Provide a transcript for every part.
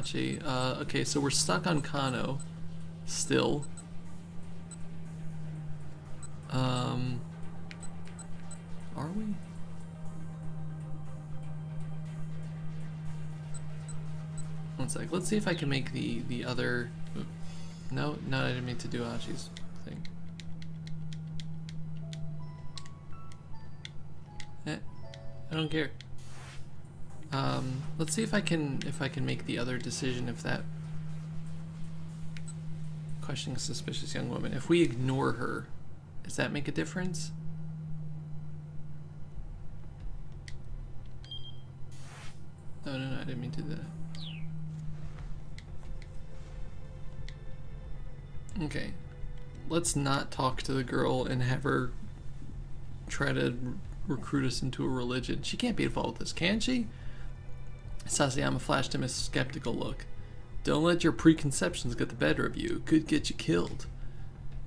Achi. Okay, so we're stuck on Kano. Still. Are we? One sec. Let's see if I can make the other... No, I didn't mean to do Achi's thing. I don't care. Let's see if I can make the other decision, if that... Questioning a suspicious young woman. If we ignore her, does that make a difference? No, I didn't mean to do that. Okay, let's not talk to the girl and have her try to recruit us into a religion. She can't be involved with this, can she? Sasayama flashed him a skeptical look. Don't let your preconceptions get the better of you. It could get you killed.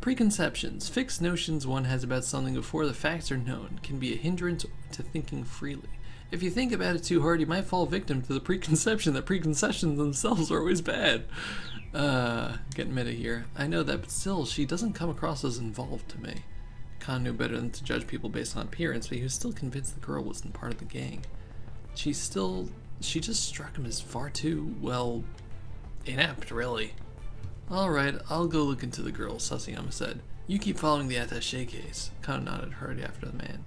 Preconceptions, fixed notions one has about something before the facts are known, can be a hindrance to thinking freely. If you think about it too hard, you might fall victim to the preconception that preconceptions themselves are always bad. Getting meta here. I know that, but still, she doesn't come across as involved to me. Khan knew better than to judge people based on appearance, but he was still convinced the girl wasn't part of the gang. She just struck him as far too, well, inept, really. Alright, I'll go look into the girl, Sasayama said. You keep following the attaché case. Khan nodded, hurried after the man.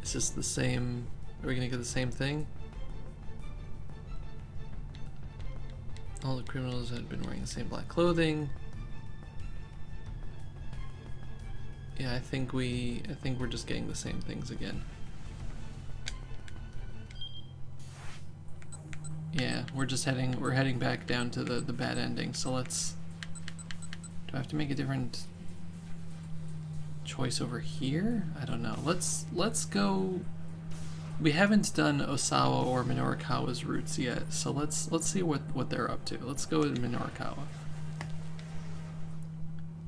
Is this the same... Are we gonna get the same thing? All the criminals had been wearing the same black clothing. Yeah, I think we're just getting the same things again. Yeah, we're heading back down to the bad ending. So let's... Do I have to make a different choice over here? I don't know. Let's go... We haven't done Osawa or Minorikawa's routes yet, so let's see what they're up to. Let's go with Minorikawa.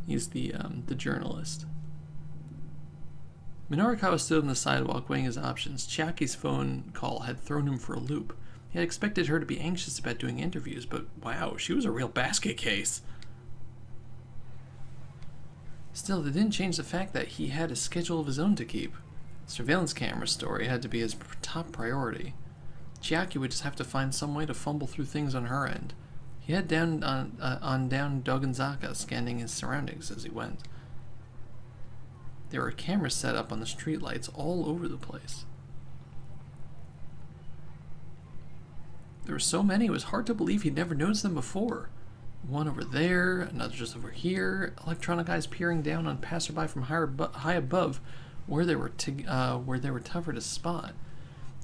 He's the journalist. Minorikawa stood on the sidewalk weighing his options. Chiaki's phone call had thrown him for a loop. He had expected her to be anxious about doing interviews, but wow, she was a real basket case. Still, that didn't change the fact that he had a schedule of his own to keep. The surveillance camera story had to be his top priority. Chiaki would just have to find some way to fumble through things on her end. He headed down down Dogenzaka, scanning his surroundings as he went. There were cameras set up on the streetlights all over the place. There were so many, it was hard to believe he'd never noticed them before. One over there, another just over here, electronic eyes peering down on passerby from high above, where they were tougher to spot.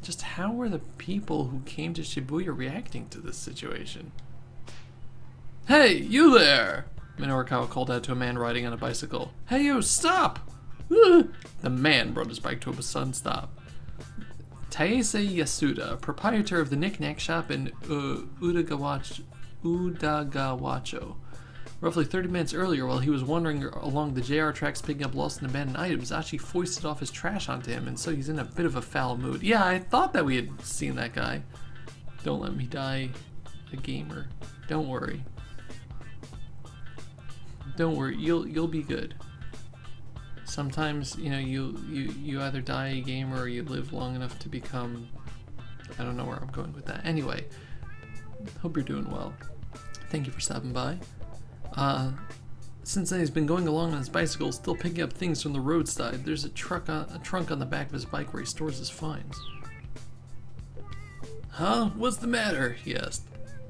Just how were the people who came to Shibuya reacting to this situation? Hey, you there! Minorikawa called out to a man riding on a bicycle. Hey you, stop! The man brought his bike to a sudden stop. Taise Yasuda, proprietor of the knick-knack shop in Udagawacho. Roughly 30 minutes earlier, while he was wandering along the JR tracks picking up lost and abandoned items, Achi foisted off his trash onto him, and so he's in a bit of a foul mood. Yeah, I thought that we had seen that guy. Don't let me die a gamer. Don't worry. Don't worry, you'll be good. Sometimes, you know, you either die a gamer or you live long enough to become... I don't know where I'm going with that. Anyway, hope you're doing well. Thank you for stopping by. Since then he's been going along on his bicycle, still picking up things from the roadside. There's a trunk on the back of his bike where he stores his finds. Huh? What's the matter? He asked.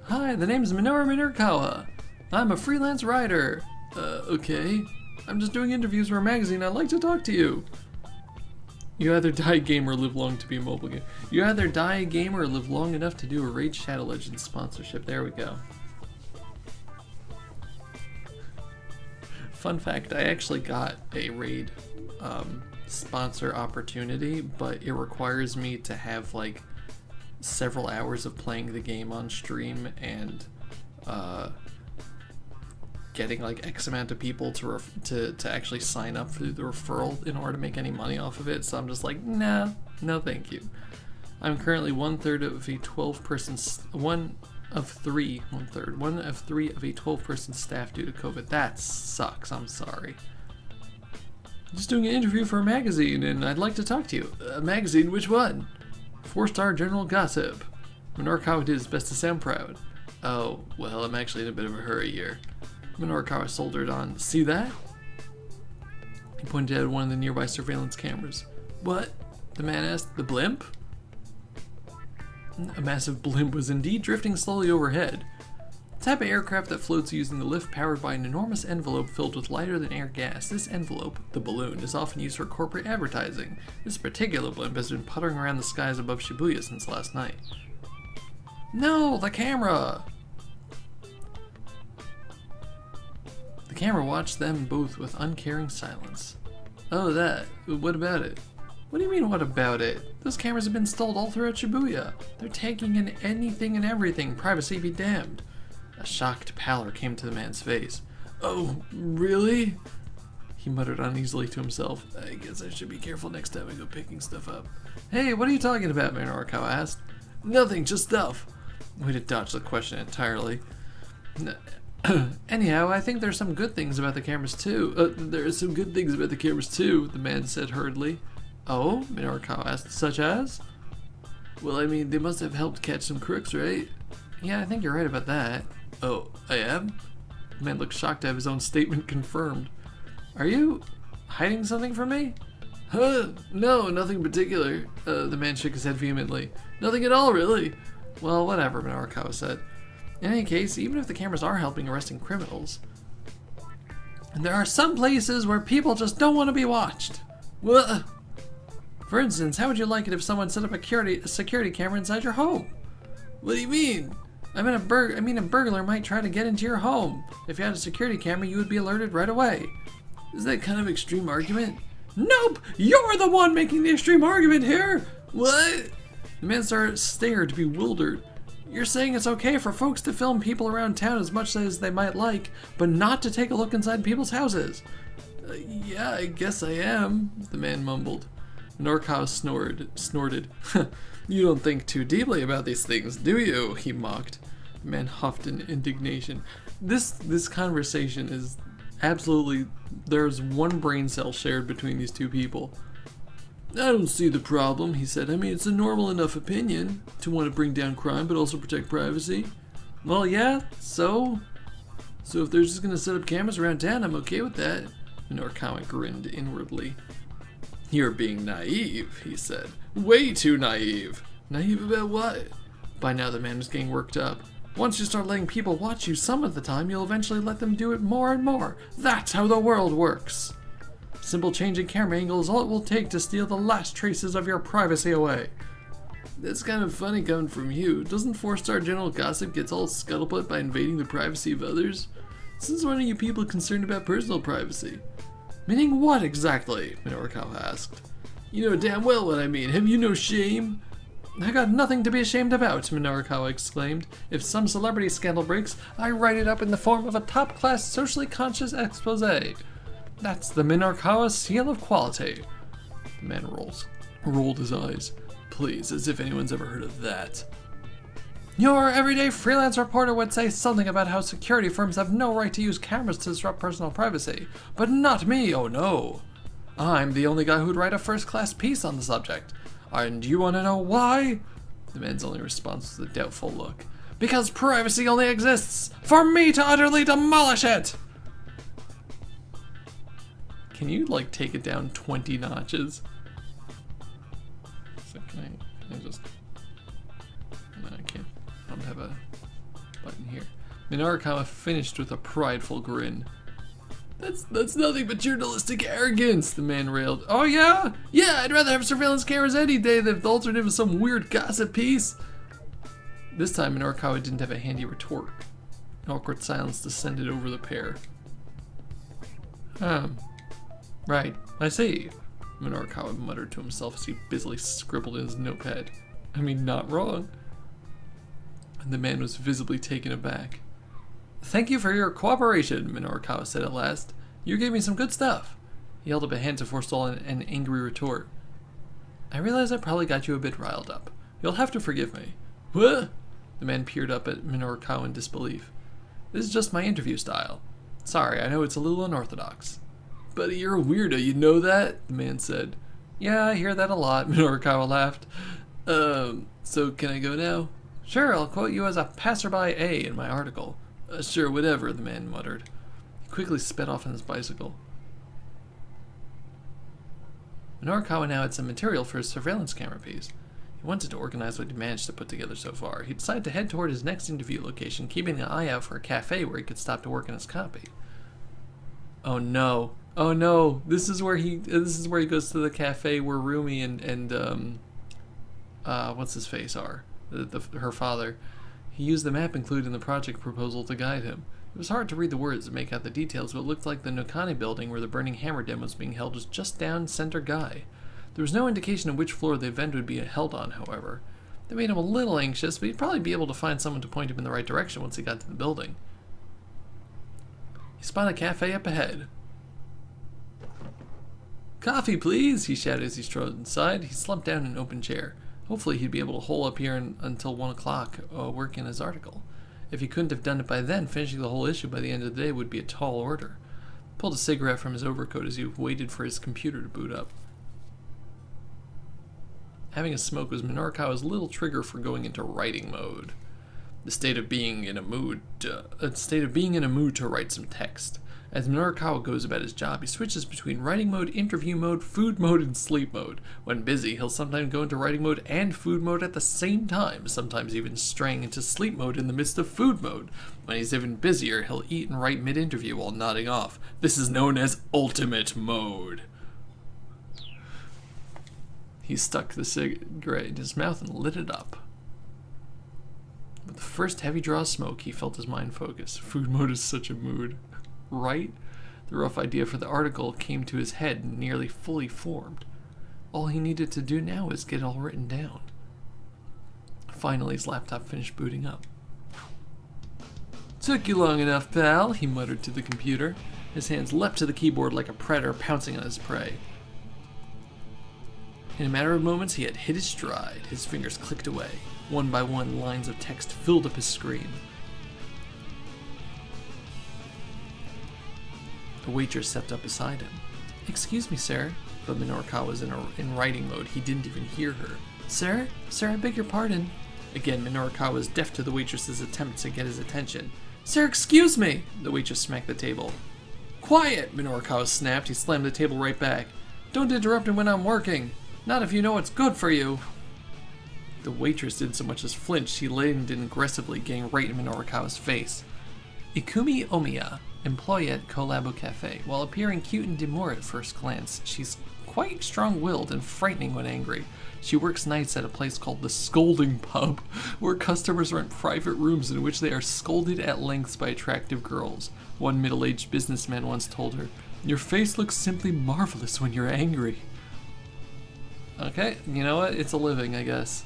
Hi, the name's Minoru Minorikawa. I'm a freelance writer. Okay. I'm just doing interviews for a magazine. I'd like to talk to you. You either die a gamer or live long to be a mobile gamer. You either die a gamer or live long enough to do a Raid Shadow Legends sponsorship. There we go. Fun fact, I actually got a Raid sponsor opportunity, but it requires me to have like several hours of playing the game on stream and getting like X amount of people to actually sign up for the referral in order to make any money off of it. So I'm just like, nah, no thank you. I'm currently 1/3 of a 12-person of 3, 1/3. 1 of 3 of a 12-person staff due to COVID. That sucks. I'm sorry. Just doing an interview for a magazine, and I'd like to talk to you. A magazine? Which one? 4-Star General Gossip. Minorikawa did his best to sound proud. Oh, well, I'm actually in a bit of a hurry here. Minorikawa soldered on. See that? He pointed at one of the nearby surveillance cameras. What? The man asked. The blimp? A massive blimp was indeed drifting slowly overhead. The type of aircraft that floats using the lift powered by an enormous envelope filled with lighter-than-air gas. This envelope, the balloon, is often used for corporate advertising. This particular blimp has been puttering around the skies above Shibuya since last night. No, the camera! The camera watched them both with uncaring silence. Oh, that. What about it? What do you mean, what about it? Those cameras have been installed all throughout Shibuya. They're taking in anything and everything. Privacy be damned. A shocked pallor came to the man's face. Oh, really? He muttered uneasily to himself. I guess I should be careful next time I go picking stuff up. Hey, what are you talking about? Minorikawa asked. Nothing, just stuff. Way to dodge the question entirely. Anyhow, I think there's some good things about the cameras too. There are some good things about the cameras too, the man said hurriedly. Oh? Minorikawa asked. Such as? Well, I mean, they must have helped catch some crooks, right? Yeah, I think you're right about that. Oh, I am? The man looked shocked to have his own statement confirmed. Are you hiding something from me? Huh? No, nothing particular. The man shook his head vehemently. Nothing at all, really. Well, whatever, Minorikawa said. In any case, even if the cameras are helping arresting criminals, there are some places where people just don't want to be watched. What? For instance, how would you like it if someone set up a security camera inside your home? What do you mean? I mean, a burglar might try to get into your home. If you had a security camera, you would be alerted right away. Is that kind of extreme argument? Nope! You're the one making the extreme argument here! What? The man stared, bewildered. You're saying it's okay for folks to film people around town as much as they might like, but not to take a look inside people's houses? Yeah, I guess I am, the man mumbled. Minorikawa snorted. You don't think too deeply about these things, do you? He mocked. The man huffed in indignation. This conversation is absolutely... There's one brain cell shared between these two people. I don't see the problem, he said. I mean, it's a normal enough opinion to want to bring down crime but also protect privacy. Well, yeah, so if they're just going to set up cameras around town, I'm okay with that. Minorikawa grinned inwardly. You're being naive, he said. Way too naive. Naive about what? By now the man was getting worked up. Once you start letting people watch you some of the time, you'll eventually let them do it more and more. That's how the world works. Simple change in camera angle is all it will take to steal the last traces of your privacy away. That's kind of funny coming from you. Doesn't 4-Star General Gossip get all scuttlebutt by invading the privacy of others? Since when are you people concerned about personal privacy? Meaning what exactly? Minorikawa asked. You know damn well what I mean. Have you no shame? I got nothing to be ashamed about, Minorikawa exclaimed. If some celebrity scandal breaks, I write it up in the form of a top-class socially conscious expose. That's the Minorikawa seal of quality. The man rolled his eyes. Please, as if anyone's ever heard of that. Your everyday freelance reporter would say something about how security firms have no right to use cameras to disrupt personal privacy. But not me, oh no. I'm the only guy who'd write a first-class piece on the subject. And you want to know why? The man's only response was a doubtful look. Because privacy only exists for me to utterly demolish it! Can you, like, take it down 20 notches? So can I just... No, I can't. I don't have a button here. Minorikawa finished with a prideful grin. That's nothing but journalistic arrogance, the man railed. Oh yeah? Yeah, I'd rather have surveillance cameras any day than if the alternative was some weird gossip piece. This time, Minorikawa didn't have a handy retort. An awkward silence descended over the pair. Right, I see, Minorikawa muttered to himself as he busily scribbled in his notepad. I mean, not wrong. And the man was visibly taken aback. Thank you for your cooperation, Minorikawa said at last. You gave me some good stuff. He held up a hand to forestall an angry retort. I realize I probably got you a bit riled up. You'll have to forgive me. What? The man peered up at Minorikawa in disbelief. This is just my interview style. Sorry, I know it's a little unorthodox. But you're a weirdo, you know that? The man said. Yeah, I hear that a lot, Minorikawa laughed. So can I go now? Sure, I'll quote you as a passerby A in my article. Sure, whatever, the man muttered. He quickly sped off on his bicycle. Minorikawa now had some material for his surveillance camera piece. He wanted to organize what he managed to put together so far. He decided to head toward his next interview location, keeping an eye out for a cafe where he could stop to work on his copy. Oh no. Oh no. This is where he goes to the cafe where Rumi and what's his face are? Her father. He used the map included in the project proposal to guide him. It was hard to read the words and make out the details, but it looked like the Nokane building where the Burning Hammer demo was being held was just down center guy. There was no indication of which floor the event would be held on, however. That made him a little anxious, but he'd probably be able to find someone to point him in the right direction once he got to the building. He spotted a cafe up ahead. Coffee, please, he shouted as he strode inside. He slumped down in an open chair. Hopefully he'd be able to hole up here until 1 o'clock, working his article. If he couldn't have done it by then, finishing the whole issue by the end of the day would be a tall order. He pulled a cigarette from his overcoat as he waited for his computer to boot up. Having a smoke was Minorikawa's little trigger for going into writing mode. The state of being in a mood to write some text. As Minorikawa goes about his job, he switches between writing mode, interview mode, food mode, and sleep mode. When busy, he'll sometimes go into writing mode and food mode at the same time, sometimes even straying into sleep mode in the midst of food mode. When he's even busier, he'll eat and write mid-interview while nodding off. This is known as ultimate mode. He stuck the cigarette in his mouth and lit it up. With the first heavy draw of smoke, he felt his mind focus. Food mode is such a mood. Right? The rough idea for the article came to his head nearly fully formed. All he needed to do now was get it all written down. Finally, his laptop finished booting up. Took you long enough, pal, he muttered to the computer. His hands leapt to the keyboard like a predator pouncing on his prey. In a matter of moments, he had hit his stride. His fingers clicked away. One by one, lines of text filled up his screen. The waitress stepped up beside him. Excuse me, sir. But Minorikawa was in writing mode. He didn't even hear her. Sir? Sir, I beg your pardon. Again, Minorikawa was deaf to the waitress's attempts to get his attention. Sir, excuse me! The waitress smacked the table. Quiet! Minorikawa snapped. He slammed the table right back. Don't interrupt me when I'm working. Not if you know what's good for you. The waitress didn't so much as flinch. She leaned in aggressively, getting right in Minorikawa's face. Ikumi Omiya, employee at Collabo Cafe. While appearing cute and demure at first glance, she's quite strong-willed and frightening when angry. She works nights at a place called the Scolding Pub, where customers rent private rooms in which they are scolded at lengths by attractive girls. One middle-aged businessman once told her, "Your face looks simply marvelous when you're angry." Okay, you know what? It's a living, I guess.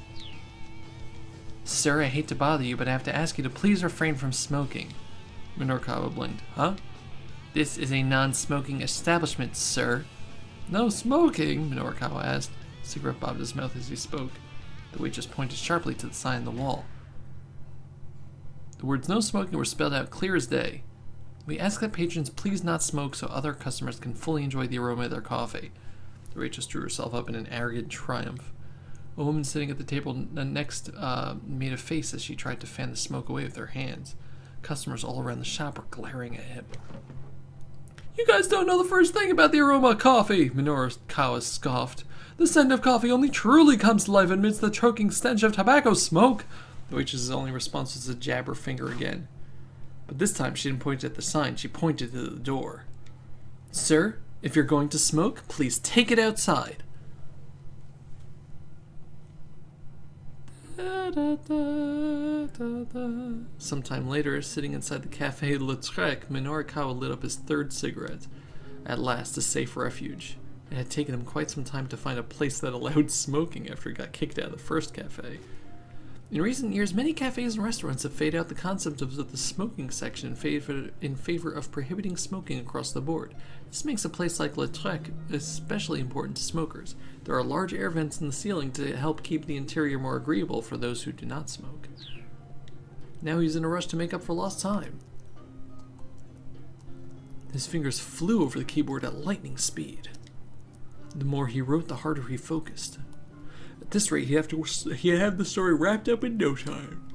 Sir, I hate to bother you, but I have to ask you to please refrain from smoking. Minorikawa blinked. Huh? This is a non-smoking establishment, sir. No smoking? Minorikawa asked. Cigarette bobbed his mouth as he spoke. The waitress pointed sharply to the sign on the wall. The words "no smoking" were spelled out clear as day. We ask that patrons please not smoke so other customers can fully enjoy the aroma of their coffee. The waitress drew herself up in an arrogant triumph. A woman sitting at the table next made a face as she tried to fan the smoke away with her hands. Customers all around the shop were glaring at him. You guys don't know the first thing about the aroma of coffee, Minorikawa scoffed. The scent of coffee only truly comes to life amidst the choking stench of tobacco smoke. The waitress's only response was to jab her finger again. But this time she didn't point at the sign, she pointed to the door. Sir, if you're going to smoke, please take it outside. Sometime later, sitting inside the Café Le Trek, Minorikawa lit up his third cigarette. At last, a safe refuge. It had taken him quite some time to find a place that allowed smoking after he got kicked out of the first cafe. In recent years, many cafes and restaurants have faded out the concept of the smoking section in favor of prohibiting smoking across the board. This makes a place like Le Trek especially important to smokers. There are large air vents in the ceiling to help keep the interior more agreeable for those who do not smoke. Now he's in a rush to make up for lost time. His fingers flew over the keyboard at lightning speed. The more he wrote, the harder he focused. At this rate, he'd have the story wrapped up in no time.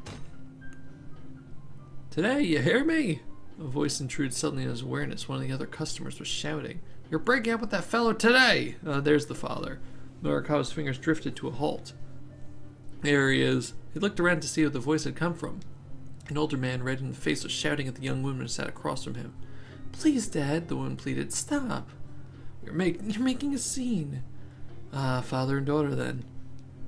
Today, you hear me? A voice intruded suddenly on his awareness. One of the other customers was shouting, "You're breaking up with that fellow today!" There's the father. Minorikawa's fingers drifted to a halt. There he is. He looked around to see where the voice had come from. An older man, red in the face, was shouting at the young woman who sat across from him. "Please, Dad," the woman pleaded. "Stop. You're making a scene." Father and daughter then.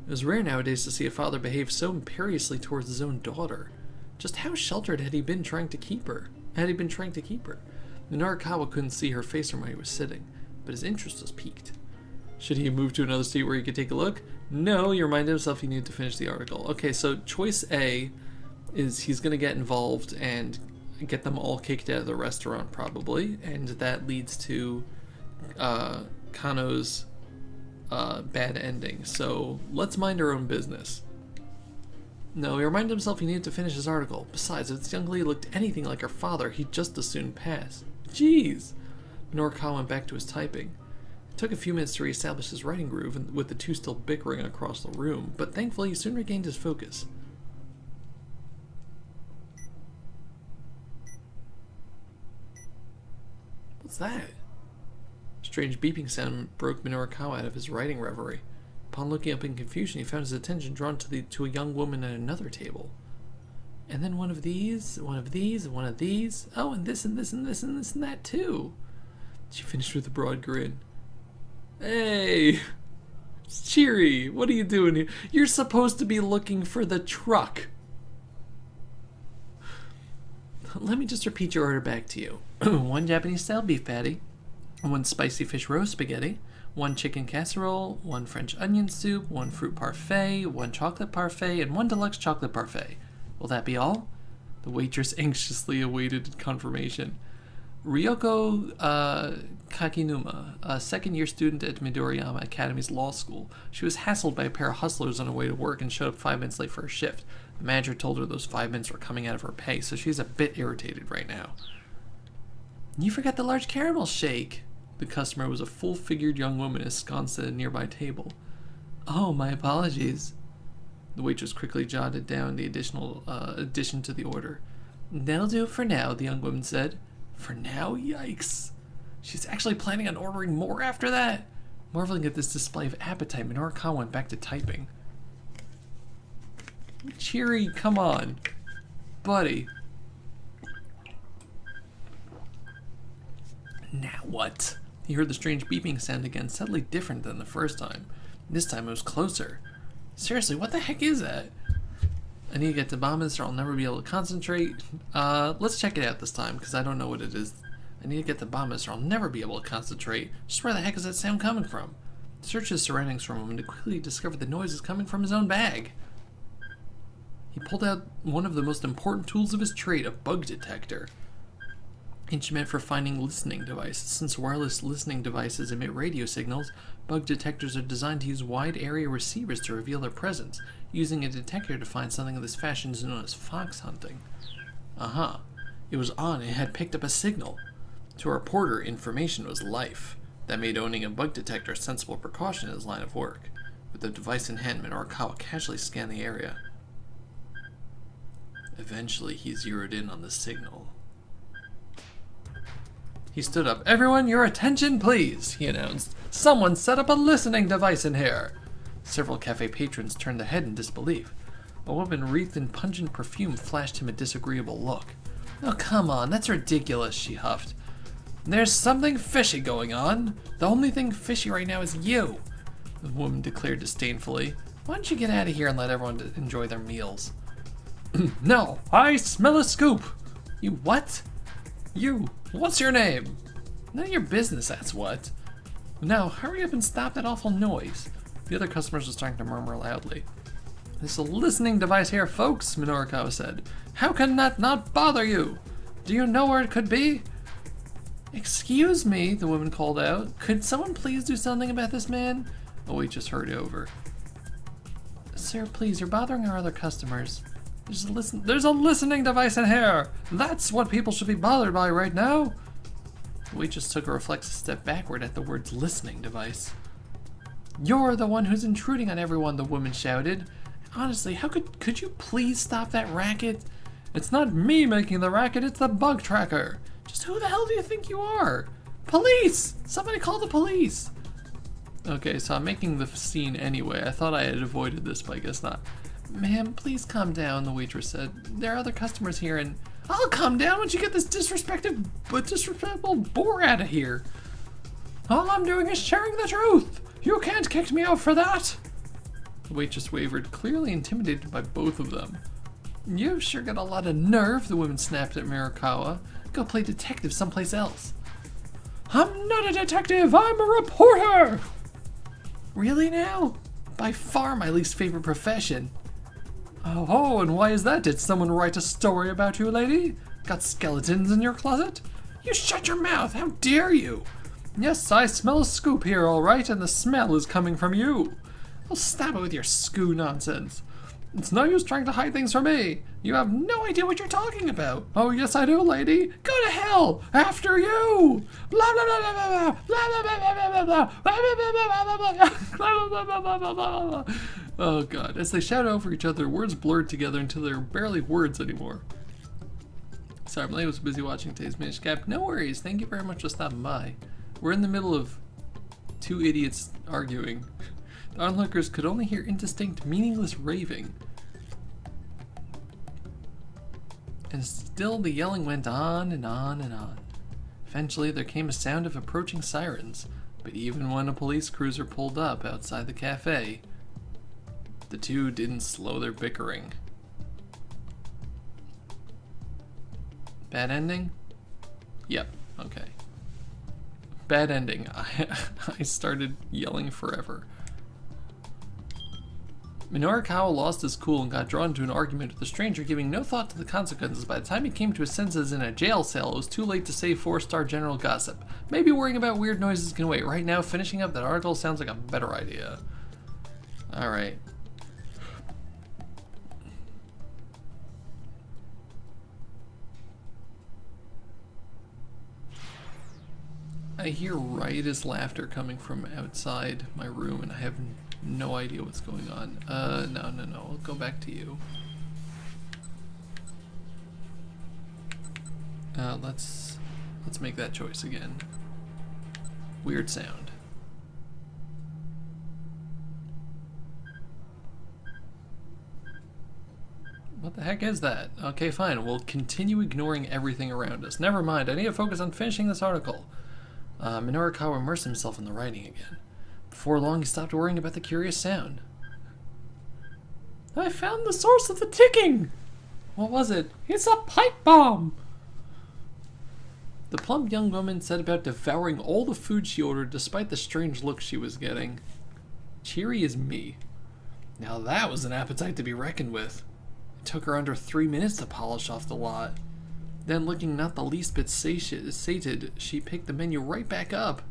It was rare nowadays to see a father behave so imperiously towards his own daughter. Just how sheltered had he been trying to keep her? Minorikawa couldn't see her face from where he was sitting, but his interest was piqued. Should he move to another seat where he could take a look? No, he reminded himself he needed to finish the article. Okay, so choice A is he's going to get involved and get them all kicked out of the restaurant, probably, and that leads to Kano's bad ending. So let's mind our own business. No, he reminded himself he needed to finish his article. Besides, if this young lady looked anything like her father, he'd just as soon pass. Jeez! Minorikawa went back to his typing. It took a few minutes to reestablish his writing groove, with the two still bickering across the room, but thankfully he soon regained his focus. What's that? A strange beeping sound broke Minorikawa out of his writing reverie. Upon looking up in confusion, he found his attention drawn to a young woman at another table. And then one of these, and one of these. Oh, and this, and this, and this, and this, and that, too. She finished with a broad grin. Hey! It's Cheery! What are you doing here? You're supposed to be looking for the truck! Let me just repeat your order back to you. 1 Japanese-style beef patty, 1 spicy fish roast spaghetti, 1 chicken casserole, 1 French onion soup, 1 fruit parfait, 1 chocolate parfait, and 1 deluxe chocolate parfait. Will that be all? The waitress anxiously awaited confirmation. Ryoko Kakinuma, a second-year student at Midoriyama Academy's law school. She was hassled by a pair of hustlers on her way to work and showed up 5 minutes late for her shift. The manager told her those 5 minutes were coming out of her pay, so she's a bit irritated right now. You forgot the large caramel shake. The customer was a full-figured young woman ensconced at a nearby table. Oh, my apologies. The waitress quickly jotted down the addition to the order. That'll do it for now, the young woman said. For now? Yikes. She's actually planning on ordering more after that? Marveling at this display of appetite, Minorikawa went back to typing. Cheery, come on. Buddy. Now what? He heard the strange beeping sound again, subtly different than the first time. This time it was closer. Seriously, what the heck is that? I need to get to Bombas or I'll never be able to concentrate. Let's check it out this time, because I don't know what it is. I need to get to Bombas or I'll never be able to concentrate. Just where the heck is that sound coming from? He searched his surroundings for a moment to quickly discover the noise is coming from his own bag. He pulled out one of the most important tools of his trade, a bug detector. Instrument for finding listening devices. Since wireless listening devices emit radio signals, bug detectors are designed to use wide area receivers to reveal their presence. Using a detector to find something of this fashion is known as fox hunting. It was on and had picked up a signal. To a reporter, information was life. That made owning a bug detector a sensible precaution in his line of work. With the device in hand, Minorikawa casually scanned the area. Eventually, he zeroed in on the signal. He stood up. Everyone, your attention, please, he announced. Someone set up a listening device in here. Several cafe patrons turned their head in disbelief. A woman wreathed in pungent perfume flashed him a disagreeable look. Oh, come on, that's ridiculous, she huffed. There's something fishy going on. The only thing fishy right now is you, the woman declared disdainfully. Why don't you get out of here and let everyone enjoy their meals? No, I smell a scoop. You what? You, what's your name? None of your business, that's what. Now, hurry up and stop that awful noise. The other customers were starting to murmur loudly. There's a listening device here, folks, Minorikawa said. How can that not bother you? Do you know where it could be? Excuse me, the woman called out. Could someone please do something about this man? A waitress hurried over. Sir, please, you're bothering our other customers. There's a listening device in here! That's what people should be bothered by right now! The waitress took a reflexive step backward at the words listening device. You're the one who's intruding on everyone, the woman shouted. Honestly, how could you please stop that racket? It's not me making the racket, it's the bug tracker. Just who the hell do you think you are? Police! Somebody call the police! Okay, so I'm making the scene anyway. I thought I had avoided this, but I guess not. Ma'am, please calm down, the waitress said. There are other customers here and... I'll calm down once you get this disrespectful bore out of here. All I'm doing is sharing the truth. You can't kick me out for that. The waitress wavered, clearly intimidated by both of them. You've sure got a lot of nerve, the woman snapped at Minorikawa. Go play detective someplace else. I'm not a detective, I'm a reporter! Really now? By far my least favorite profession. Oh, and why is that? Did someone write a story about you, lady? Got skeletons in your closet? You shut your mouth, how dare you? Yes, I smell a scoop here, all right, and the smell is coming from you. I'll stab it with your scoo nonsense. It's no use trying to hide things from me. You have no idea what you're talking about. Oh, yes, I do, lady. Go to hell. After you. Blah, blah, blah, blah, blah, blah, blah, blah, blah, blah, blah, blah, blah. Oh, God. As they shout over each other, words blurred together until they're barely words anymore. Sorry, Malay was busy watching today's Minish Cap. No worries. Thank you very much for stopping by. We're in the middle of two idiots arguing. The onlookers could only hear indistinct, meaningless raving. And still the yelling went on and on and on. Eventually there came a sound of approaching sirens, but even when a police cruiser pulled up outside the cafe, the two didn't slow their bickering. Bad ending? Yep, okay. Bad ending. I started yelling forever. Minorikawa lost his cool and got drawn into an argument with a stranger, giving no thought to the consequences. By the time he came to his senses in a jail cell, it was too late to save 4-star general gossip. Maybe worrying about weird noises can wait. Right now, finishing up that article sounds like a better idea. Alright. I hear riotous laughter coming from outside my room, and I have no idea what's going on. No. I'll go back to you. Let's make that choice again. Weird sound. What the heck is that? Okay, fine. We'll continue ignoring everything around us. Never mind. I need to focus on finishing this article. Minorikawa immersed himself in the writing again. Before long, he stopped worrying about the curious sound. I found the source of the ticking! What was it? It's a pipe bomb! The plump young woman set about devouring all the food she ordered despite the strange look she was getting. Cheery as me. Now that was an appetite to be reckoned with. It took her under 3 minutes to polish off the lot. Then, looking not the least bit sated, she picked the menu right back up.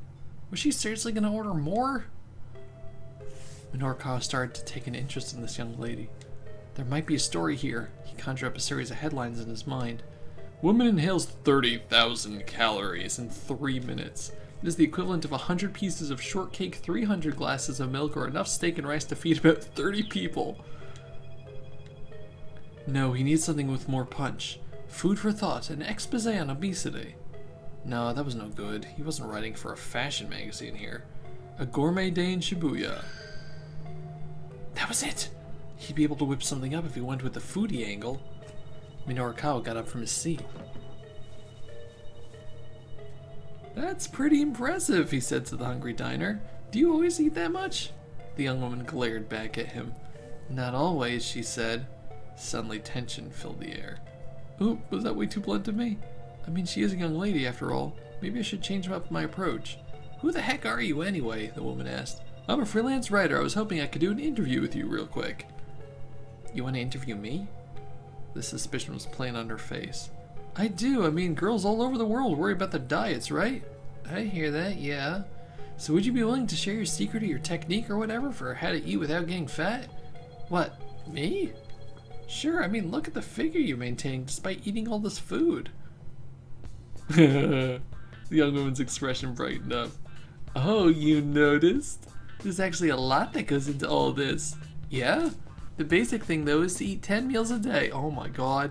Was she seriously going to order more? Minorikawa started to take an interest in this young lady. There might be a story here. He conjured up a series of headlines in his mind. Woman inhales 30,000 calories in 3 minutes. It is the equivalent of 100 pieces of shortcake, 300 glasses of milk, or enough steak and rice to feed about 30 people. No, he needs something with more punch. Food for thought, an expose on obesity. No, that was no good. He wasn't writing for a fashion magazine here. A gourmet day in Shibuya. That was it! He'd be able to whip something up if he went with the foodie angle. Minorikawa got up from his seat. That's pretty impressive, he said to the hungry diner. Do you always eat that much? The young woman glared back at him. Not always, she said. Suddenly tension filled the air. Ooh, was that way too blunt of me? I mean, she is a young lady after all. Maybe I should change up my approach. Who the heck are you anyway? The woman asked. I'm a freelance writer. I was hoping I could do an interview with you real quick. You want to interview me? The suspicion was plain on her face. I do. I mean, girls all over the world worry about their diets, right? I hear that, yeah. So would you be willing to share your secret or your technique or whatever for how to eat without getting fat? What, me? Sure, I mean, look at the figure you're maintaining despite eating all this food. The young woman's expression brightened up. Oh, you noticed? There's actually a lot that goes into all this. Yeah? The basic thing, though, is to eat 10 meals a day. Oh my god.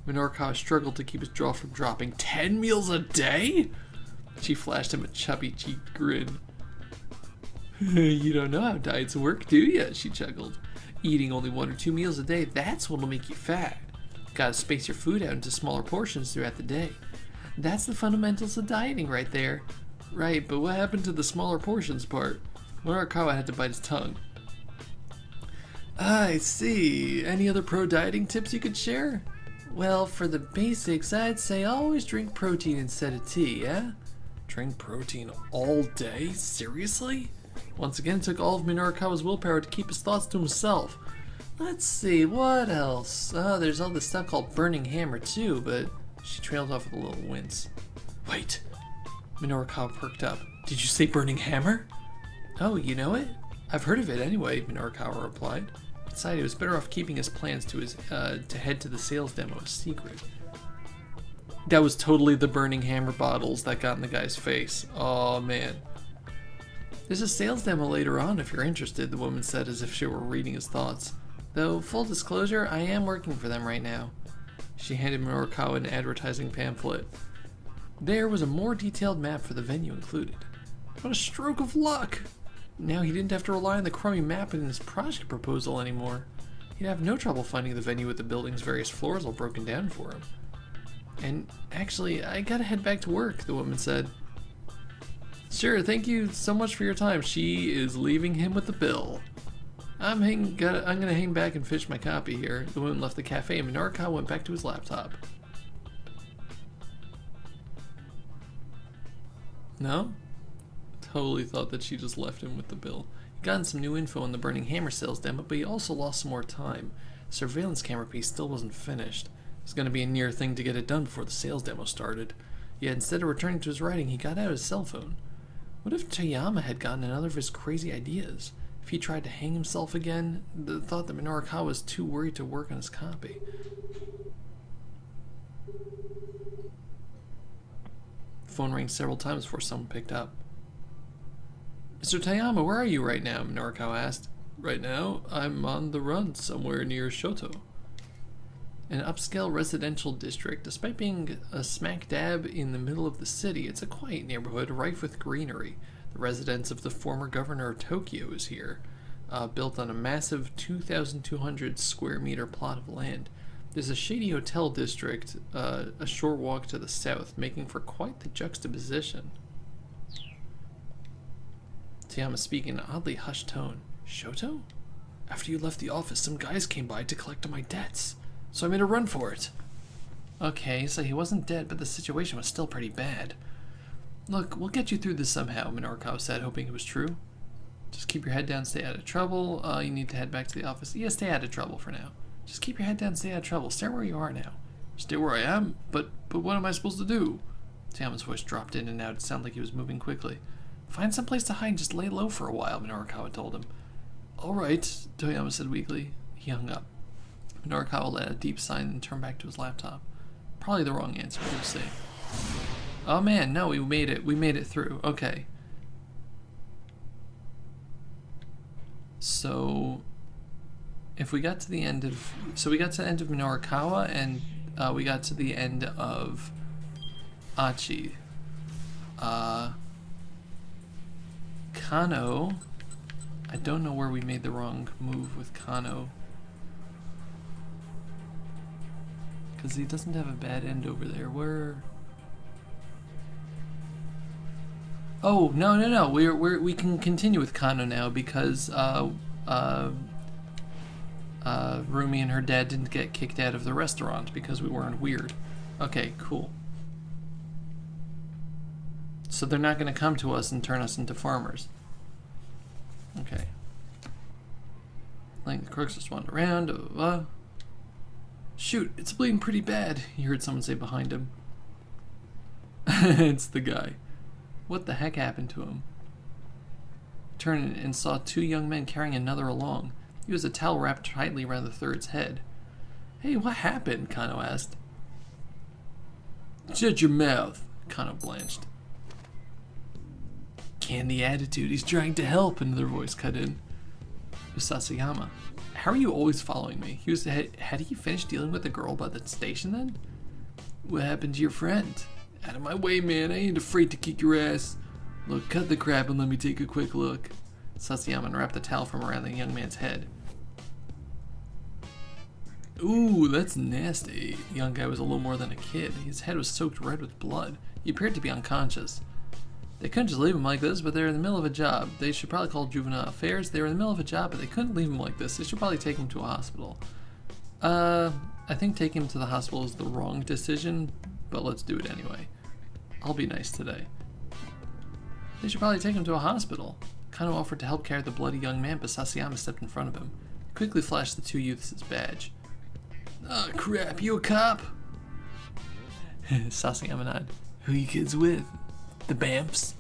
Minorikawa struggled to keep his jaw from dropping. 10 meals a day? She flashed him a chubby-cheeked grin. You don't know how diets work, do you? She chuckled. Eating only 1 or 2 meals a day, that's what'll make you fat. Gotta space your food out into smaller portions throughout the day. That's the fundamentals of dieting right there. Right, but what happened to the smaller portions part? Minorikawa had to bite his tongue. I see. Any other pro-dieting tips you could share? Well, for the basics, I'd say always drink protein instead of tea, yeah? Drink protein all day? Seriously? Once again, it took all of Minorikawa's willpower to keep his thoughts to himself. Let's see, what else? Oh, there's all this stuff called burning hammer too, but she trailed off with a little wince. Wait. Minorikawa perked up. Did you say burning hammer? Oh, you know it? I've heard of it anyway, Minorikawa replied. Decided he was better off keeping his plans to head to the sales demo a secret. That was totally the burning hammer bottles that got in the guy's face. Oh man. There's a sales demo later on if you're interested, the woman said as if she were reading his thoughts. Though, full disclosure, I am working for them right now. She handed Minorikawa an advertising pamphlet. There was a more detailed map for the venue included. What a stroke of luck! Now he didn't have to rely on the crummy map in his project proposal anymore. He'd have no trouble finding the venue with the building's various floors all broken down for him. And actually, I gotta head back to work, the woman said. Sure, thank you so much for your time. She is leaving him with the bill. I'm gonna hang back and finish my copy here. The woman left the cafe and Minorikawa went back to his laptop. No? Totally thought that she just left him with the bill. He'd gotten some new info on the burning hammer sales demo, but he also lost some more time. The surveillance camera piece still wasn't finished. It was going to be a near thing to get it done before the sales demo started. Yet instead of returning to his writing, he got out his cell phone. What if Toyama had gotten another of his crazy ideas? If he tried to hang himself again? The thought that Minorikawa was too worried to work on his copy. The phone rang several times before someone picked up. Mr. Toyama, where are you right now? Minorikawa asked. Right now, I'm on the run somewhere near Shoto. An upscale residential district. Despite being a smack dab in the middle of the city, it's a quiet neighborhood rife with greenery. The residence of the former governor of Tokyo is here, built on a massive 2,200 square meter plot of land. There's a shady hotel district a short walk to the south, making for quite the juxtaposition. Toyama speaking in an oddly hushed tone. Shoto? After you left the office, some guys came by to collect on my debts, so I made a run for it. Okay, so he wasn't dead, but the situation was still pretty bad. Look, we'll get you through this somehow, Minorikawa said, hoping it was true. Just keep your head down, stay out of trouble. You need to head back to the office. Yeah, stay out of trouble for now. Just keep your head down, stay out of trouble. Stay where you are now. Stay where I am? But what am I supposed to do? Toyama's voice dropped in and out. It sounded like he was moving quickly. Find some place to hide and just lay low for a while, Minorikawa told him. All right, Toyama said weakly. He hung up. Minorikawa let out a deep sigh and turned back to his laptop. Probably the wrong answer, we'll see. Oh man, no, we made it. We made it through. Okay. So, if we got to the end of... So we got to the end of Minorikawa and we got to the end of Achi. Kano, I don't know where we made the wrong move with Kano. Because he doesn't have a bad end over there. Where... Oh, no. We can continue with Kano now because Rumi and her dad didn't get kicked out of the restaurant because we weren't weird. Okay, cool. So they're not going to come to us and turn us into farmers. Okay. Like the crooks just wander around. Shoot, it's bleeding pretty bad, he heard someone say behind him. It's the guy. What the heck happened to him? Turned and saw two young men carrying another along. He was a towel wrapped tightly around the third's head. Hey, what happened? Kano asked. Shut your mouth, Kano blanched. Candy attitude, he's trying to help, another voice cut in. It was Sasayama. How are you always following me? Had he finished dealing with the girl by the station then? What happened to your friend? Out of my way, man, I ain't afraid to kick your ass. Look, cut the crap and let me take a quick look. Sasayama wrapped the towel from around the young man's head. Ooh, that's nasty. The young guy was a little more than a kid. His head was soaked red with blood. He appeared to be unconscious. They couldn't just leave him like this, but they're in the middle of a job. They should probably call juvenile affairs. They were in the middle of a job, but they couldn't leave him like this. They should probably take him to a hospital. I think taking him to the hospital is the wrong decision, but let's do it anyway. I'll be nice today. They should probably take him to a hospital. Kano offered to help carry the bloody young man, but Sasayama stepped in front of him. He quickly flashed the two youths his badge. Oh crap, you a cop? Sasayama nodded. Who you kids with? The Bamps?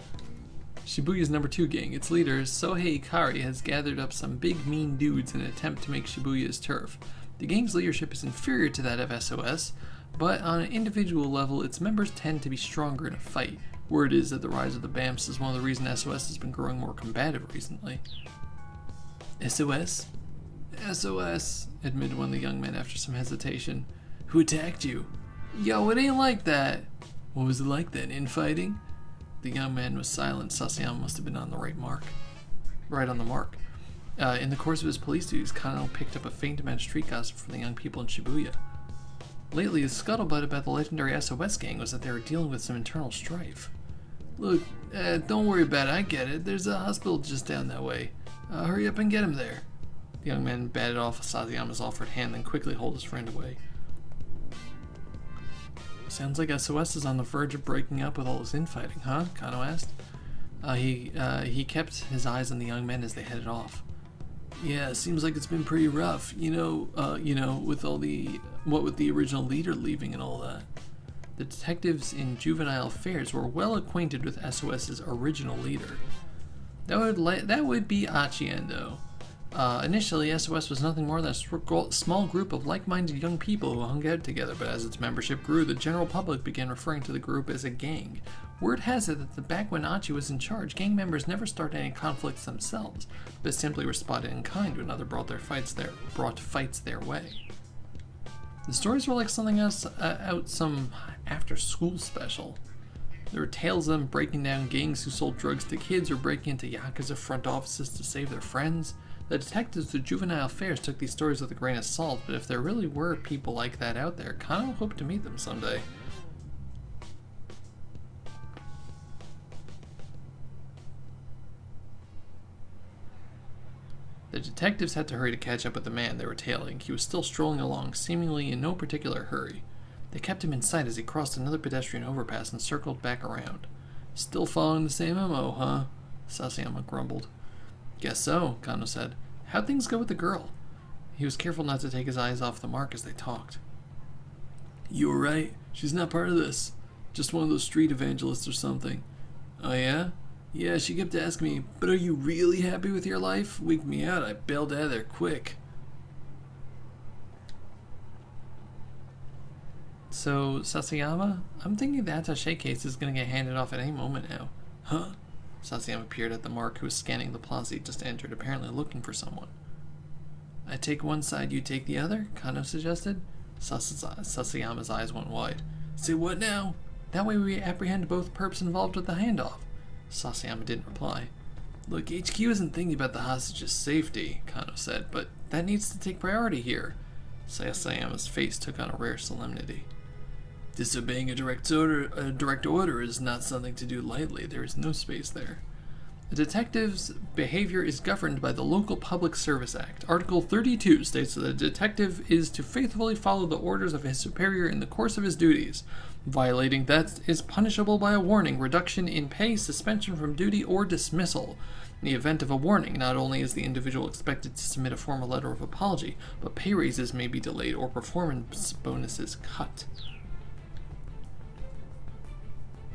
Shibuya's number 2 gang. Its leader, Sohei Ikari, has gathered up some big mean dudes in an attempt to make Shibuya his turf. The gang's leadership is inferior to that of SOS, but on an individual level, its members tend to be stronger in a fight. Word is that the rise of the Bamps is one of the reasons SOS has been growing more combative recently. SOS? SOS, admitted one of the young men after some hesitation. Who attacked you? Yo, it ain't like that. What was it like then, infighting? The young man was silent. Sasayama must have been on the right on the mark. In the course of his police duties, Kano picked up a faint amount of street gossip from the young people in Shibuya. Lately, the scuttlebutt about the legendary SOS gang was that they were dealing with some internal strife. Look, don't worry about it, I get it. There's a hospital just down that way. Hurry up and get him there. The young man batted off Sasayama's offered hand, then quickly hauled his friend away. Sounds like SOS is on the verge of breaking up with all this infighting, huh? Kano asked. He kept his eyes on the young men as they headed off. Yeah, seems like it's been pretty rough. With what with the original leader leaving and all that. The detectives in juvenile affairs were well acquainted with SOS's original leader. That would be Achiendo. Initially, SOS was nothing more than a small group of like-minded young people who hung out together, but as its membership grew, the general public began referring to the group as a gang. Word has it that back when Achi was in charge, gang members never started any conflicts themselves, but simply responded in kind when others brought fights their way. The stories were like something else out some after-school special. There were tales of them breaking down gangs who sold drugs to kids or breaking into Yakuza front offices to save their friends. The detectives of juvenile affairs took these stories with a grain of salt, but if there really were people like that out there, Kano hoped to meet them someday. The detectives had to hurry to catch up with the man they were tailing. He was still strolling along, seemingly in no particular hurry. They kept him in sight as he crossed another pedestrian overpass and circled back around. Still following the same MO, huh? Sasayama grumbled. Guess so, Kano said. How'd things go with the girl? He was careful not to take his eyes off the mark as they talked. You were right. She's not part of this. Just one of those street evangelists or something. Oh yeah? Yeah, she kept asking me, but are you really happy with your life? Wigged me out. I bailed out of there quick. So, Sasayama, I'm thinking the attaché case is going to get handed off at any moment now. Huh? Sasayama appeared at the mark, who was scanning the plaza he just entered, apparently looking for someone. I take one side, you take the other? Kano suggested. Sasayama's eyes went wide. Say what now? That way we apprehend both perps involved with the handoff. Sasayama didn't reply. Look, HQ isn't thinking about the hostage's safety, Kano said, but that needs to take priority here. Sasayama's face took on a rare solemnity. Disobeying a direct order is not something to do lightly. There is no space there. A detective's behavior is governed by the Local Public Service Act. Article 32 states that a detective is to faithfully follow the orders of his superior in the course of his duties. Violating that is punishable by a warning, reduction in pay, suspension from duty, or dismissal. In the event of a warning, not only is the individual expected to submit a formal letter of apology, but pay raises may be delayed or performance bonuses cut.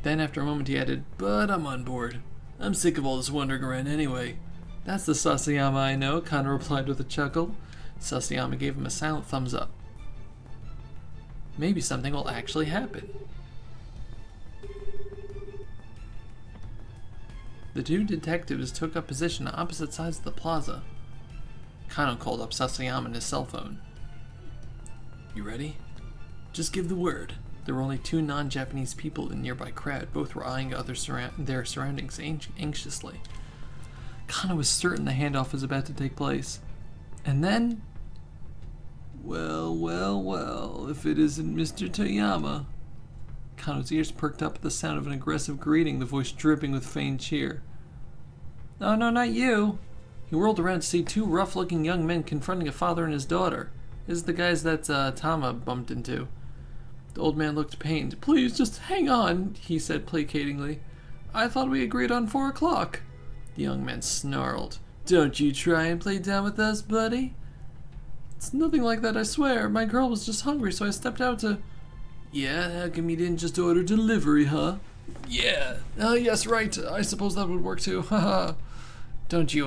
Then, after a moment, he added, but I'm on board. I'm sick of all this wandering around anyway. That's the Sasayama I know, Kano replied with a chuckle. Sasayama gave him a silent thumbs up. Maybe something will actually happen. The two detectives took up position on opposite sides of the plaza. Kano called up Sasayama on his cell phone. You ready? Just give the word. There were only two non-Japanese people in the nearby crowd. Both were eyeing their surroundings anxiously. Kano was certain the handoff was about to take place. And then... Well, if it isn't Mr. Toyama. Kano's ears perked up at the sound of an aggressive greeting, the voice dripping with feigned cheer. Oh, no, not you. He whirled around to see two rough-looking young men confronting a father and his daughter. This is the guys that Tama bumped into. The old man looked pained. Please, just hang on, he said placatingly. I thought we agreed on 4 o'clock. The young man snarled. Don't you try and play down with us, buddy. It's nothing like that, I swear. My girl was just hungry, so I stepped out to... Yeah, how come you didn't just order delivery, huh? Yeah. Oh, yes, right. I suppose that would work too. Haha. Don't you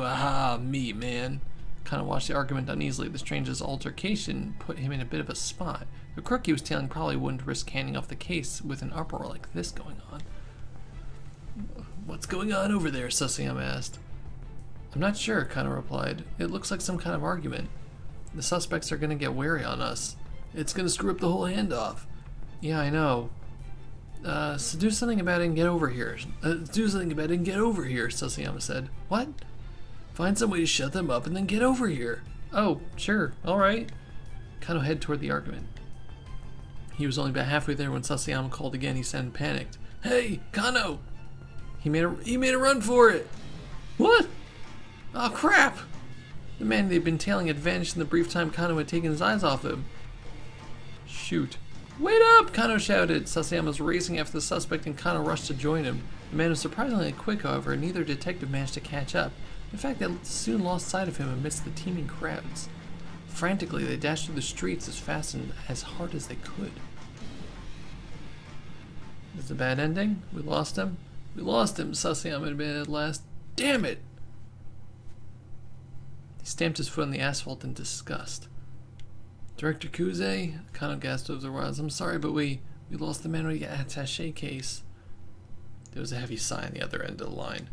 me, man. Kind of watched the argument uneasily. The stranger's altercation put him in a bit of a spot. The crook he was tailing probably wouldn't risk handing off the case with an uproar like this going on. What's going on over there? Sasayama asked. I'm not sure, Kano replied. It looks like some kind of argument. The suspects are going to get wary on us. It's going to screw up the whole handoff. Yeah, I know. So do something about it and get over here. Sasayama said. What? Find some way to shut them up and then get over here. Oh, sure. Alright. Kano headed toward the argument. He was only about halfway there when Sasayama called again. He sounded panicked. Hey, Kano! He made a run for it. What? Oh, crap! The man they'd been tailing had vanished in the brief time Kano had taken his eyes off him. Shoot. Wait up! Kano shouted. Sasayama was racing after the suspect and Kano rushed to join him. The man was surprisingly quick, however, and neither detective managed to catch up. In fact, they soon lost sight of him amidst the teeming crowds. Frantically, they dashed through the streets as fast and as hard as they could. Is it a bad ending? We lost him? We lost him, Sasayama admitted at last. Damn it! He stamped his foot on the asphalt in disgust. Director Kuze? Kano gasped over the words. I'm sorry, but we lost the Minorikawa attaché case. There was a heavy sigh on the other end of the line.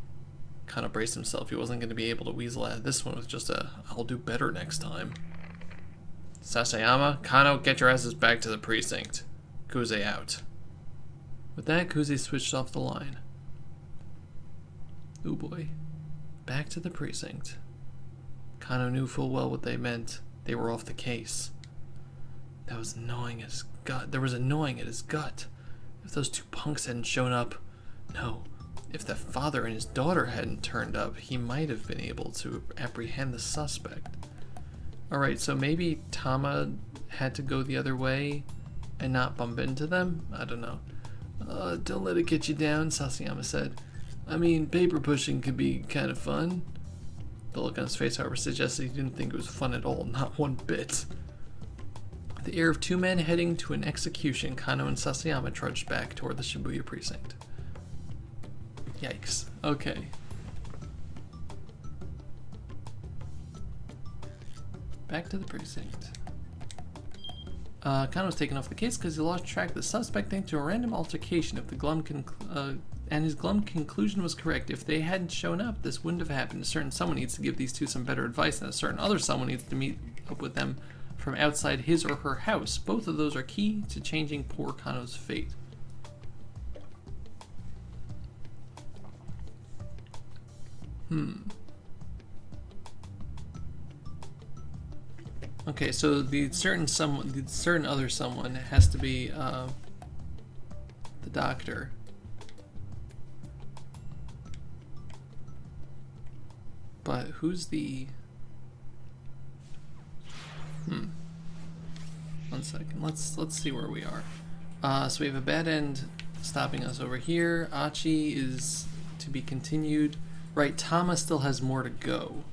Kano braced himself. He wasn't going to be able to weasel out of this one with just a, I'll do better next time. Sasayama, Kano, get your asses back to the precinct. Kuze out. With that, Kuze switched off the line. Oh boy. Back to the precinct. Kano knew full well what they meant. They were off the case. That was gnawing at his gut. There was a gnawing at his gut. If those two punks hadn't shown up... No. If the father and his daughter hadn't turned up, he might have been able to apprehend the suspect. Alright, so maybe Tama had to go the other way and not bump into them? I don't know. Don't let it get you down, Sasayama said. I mean, paper pushing could be kind of fun. The look on his face, however, suggested he didn't think it was fun at all, not one bit. The air of two men heading to an execution, Kano and Sasayama trudged back toward the Shibuya precinct. Yikes. Okay. Back to the precinct. Kano was taken off the case because he lost track of the suspect thanks to a random altercation. If the and his glum conclusion was correct. If they hadn't shown up, this wouldn't have happened. A certain someone needs to give these two some better advice, and a certain other someone needs to meet up with them from outside his or her house. Both of those are key to changing poor Kano's fate. Okay, so the certain other someone has to be the doctor. But who's the... One second. Let's see where we are. So we have a bad end stopping us over here. Achi is to be continued. Right, Tama still has more to go.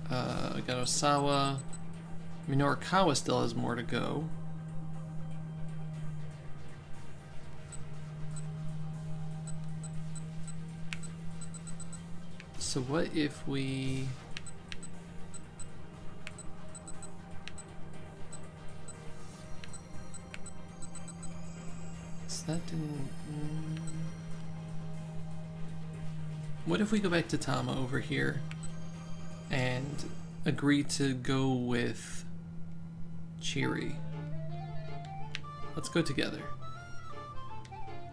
We got Osawa. Minorikawa still has more to go. So what if we... So that didn't... What if we go back to Tama over here and agree to go with Chiri? Let's go together.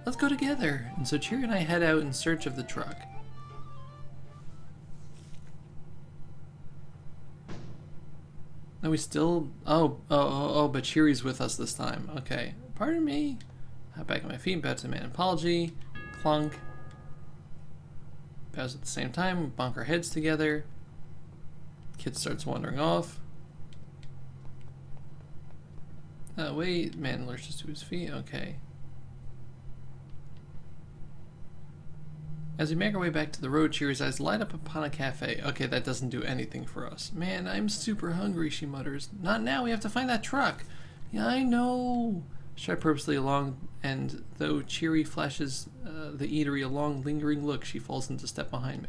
Let's go together! And so Chiri and I head out in search of the truck. No, we still... Oh, but Chiri's with us this time. Okay. Pardon me. Hop back on my feet, bow to the man apology. Clunk. Bows at the same time, bonk our heads together. Kid starts wandering off. Wait, man lurches to his feet. Okay. As we make our way back to the road, Chiri's eyes light up upon a cafe. Okay, that doesn't do anything for us. Man, I'm super hungry, she mutters. Not now, we have to find that truck. Yeah, I know. Stride purposely along, and though Chiri flashes the eatery a long, lingering look, she falls into step behind me.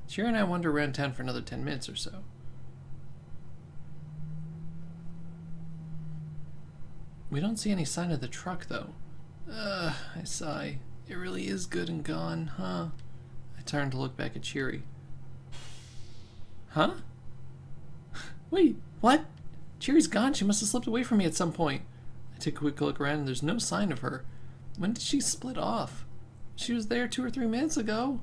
Chiri and I wander around town for another 10 minutes or so. We don't see any sign of the truck, though. I sigh. It really is good and gone, huh? I turn to look back at Chiri. Huh? Wait, what? Chiri's gone. She must have slipped away from me at some point. I take a quick look around and there's no sign of her. When did she split off? She was there 2 or 3 minutes ago.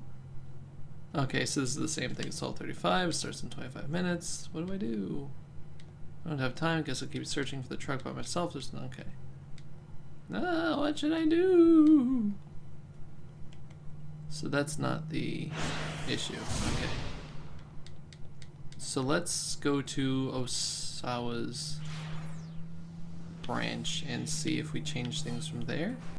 Okay, so this is the same thing as 12:35. Starts in 25 minutes. What do? I don't have time. Guess I'll keep searching for the truck by myself. There's no... Okay. What should I do? So that's not the issue. Okay. So let's go to Osawa's branch and see if we change things from there.